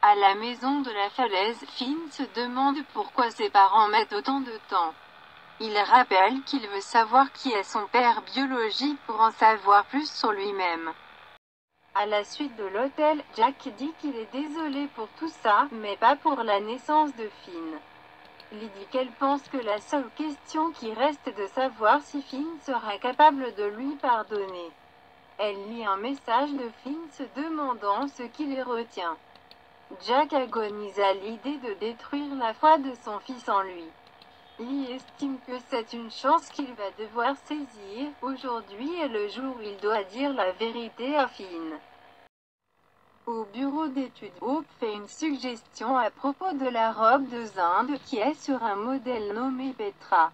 À la maison de la falaise, Finn se demande pourquoi ses parents mettent autant de temps. Il rappelle qu'il veut savoir qui est son père biologique pour en savoir plus sur lui-même. À la suite de l'hôtel, Jack dit qu'il est désolé pour tout ça, mais pas pour la naissance de Finn. Lee dit qu'elle pense que la seule question qui reste est de savoir si Finn sera capable de lui pardonner. Elle lit un message de Finn se demandant ce qui les retient. Jack agonise à l'idée de détruire la foi de son fils en lui. Lee estime que c'est une chance qu'il va devoir saisir. Aujourd'hui est le jour où il doit dire la vérité à Finn. Au bureau d'études, Hope fait une suggestion à propos de la robe de Zinde qui est sur un modèle nommé Petra.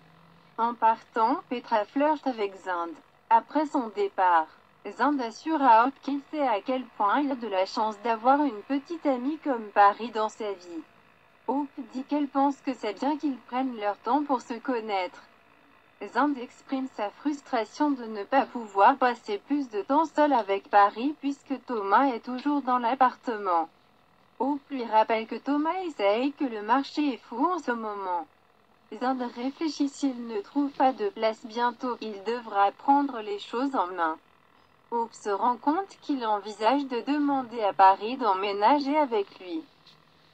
En partant, Petra flirte avec Zinde. Après son départ, Zinde assure à Hope qu'il sait à quel point il a de la chance d'avoir une petite amie comme Paris dans sa vie. Hope dit qu'elle pense que c'est bien qu'ils prennent leur temps pour se connaître. Zinde exprime sa frustration de ne pas pouvoir passer plus de temps seul avec Paris puisque Thomas est toujours dans l'appartement. Hope lui rappelle que Thomas essaye, que le marché est fou en ce moment. Zinde réfléchit: s'il ne trouve pas de place bientôt, il devra prendre les choses en main. Hope se rend compte qu'il envisage de demander à Paris d'emménager avec lui.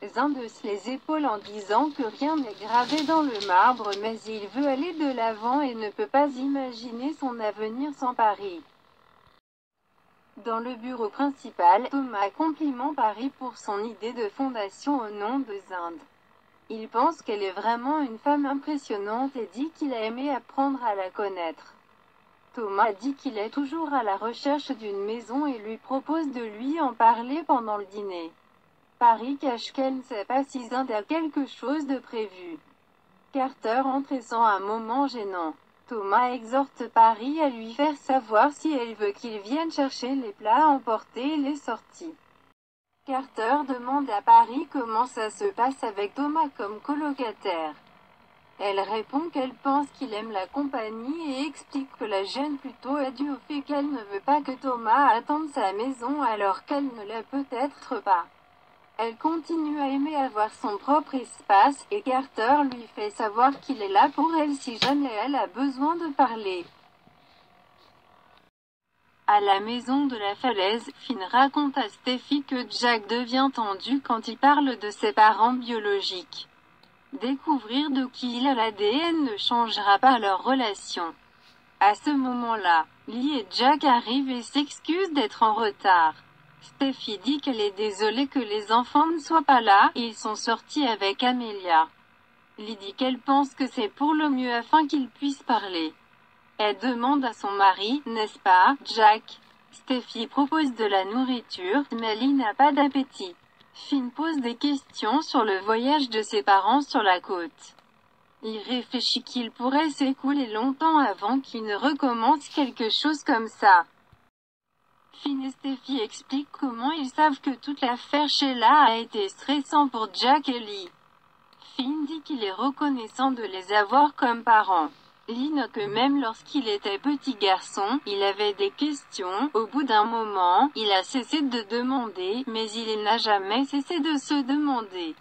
Zinde hausse les épaules en disant que rien n'est gravé dans le marbre, mais il veut aller de l'avant et ne peut pas imaginer son avenir sans Paris. Dans le bureau principal, Thomas complimente Paris pour son idée de fondation au nom de Zinde. Il pense qu'elle est vraiment une femme impressionnante et dit qu'il a aimé apprendre à la connaître. Thomas dit qu'il est toujours à la recherche d'une maison et lui propose de lui en parler pendant le dîner. Paris cache qu'elle ne sait pas si Zinde a quelque chose de prévu. Carter entre et sent un moment gênant. Thomas exhorte Paris à lui faire savoir si elle veut qu'il vienne chercher les plats à emporter et les sorties. Carter demande à Paris comment ça se passe avec Thomas comme colocataire. Elle répond qu'elle pense qu'il aime la compagnie et explique que la gêne plutôt est due au fait qu'elle ne veut pas que Thomas attende sa maison alors qu'elle ne l'a peut-être pas. Elle continue à aimer avoir son propre espace, et Carter lui fait savoir qu'il est là pour elle si jamais elle a besoin de parler. À la maison de la falaise, Finn raconte à Steffi que Jack devient tendu quand il parle de ses parents biologiques. Découvrir de qui il a l'ADN ne changera pas leur relation. À ce moment-là, Lee et Jack arrivent et s'excusent d'être en retard. Steffi dit qu'elle est désolée que les enfants ne soient pas là, et ils sont sortis avec Amelia. Lee dit qu'elle pense que c'est pour le mieux afin qu'ils puissent parler. Elle demande à son mari, n'est-ce pas, Jack? Steffi propose de la nourriture, mais Lee n'a pas d'appétit. Finn pose des questions sur le voyage de ses parents sur la côte. Il réfléchit qu'il pourrait s'écouler longtemps avant qu'il ne recommence quelque chose comme ça. Finn et Steffi expliquent comment ils savent que toute l'affaire Sheila a été stressant pour Jack et Lee. Finn dit qu'il est reconnaissant de les avoir comme parents. Lee note que même lorsqu'il était petit garçon, il avait des questions. Au bout d'un moment, il a cessé de demander, mais il n'a jamais cessé de se demander.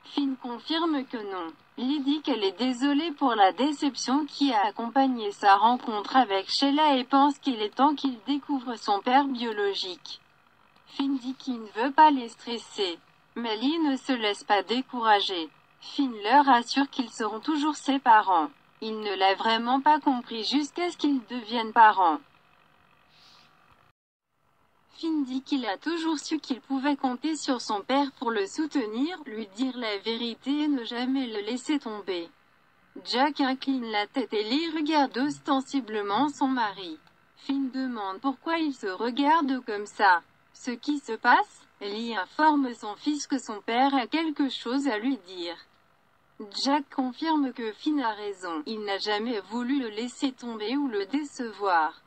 Finn confirme que non. Lee dit qu'elle est désolée pour la déception qui a accompagné sa rencontre avec Sheila et pense qu'il est temps qu'il découvre son père biologique. Finn dit qu'il ne veut pas les stresser. Mais Lee ne se laisse pas décourager. Finn leur assure qu'ils seront toujours ses parents. Il ne l'a vraiment pas compris jusqu'à ce qu'ils deviennent parents. Finn dit qu'il a toujours su qu'il pouvait compter sur son père pour le soutenir, lui dire la vérité et ne jamais le laisser tomber. Jack incline la tête et Lee regarde ostensiblement son mari. Finn demande pourquoi il se regarde comme ça. Ce qui se passe, Lee informe son fils que son père a quelque chose à lui dire. Jack confirme que Finn a raison, il n'a jamais voulu le laisser tomber ou le décevoir.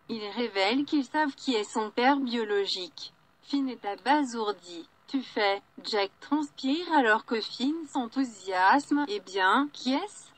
Il révèle qu'ils savent qui est son père biologique. Finn est abasourdi. Tu fais, Jack transpire alors que Finn s'enthousiasme. Eh bien, qui est-ce?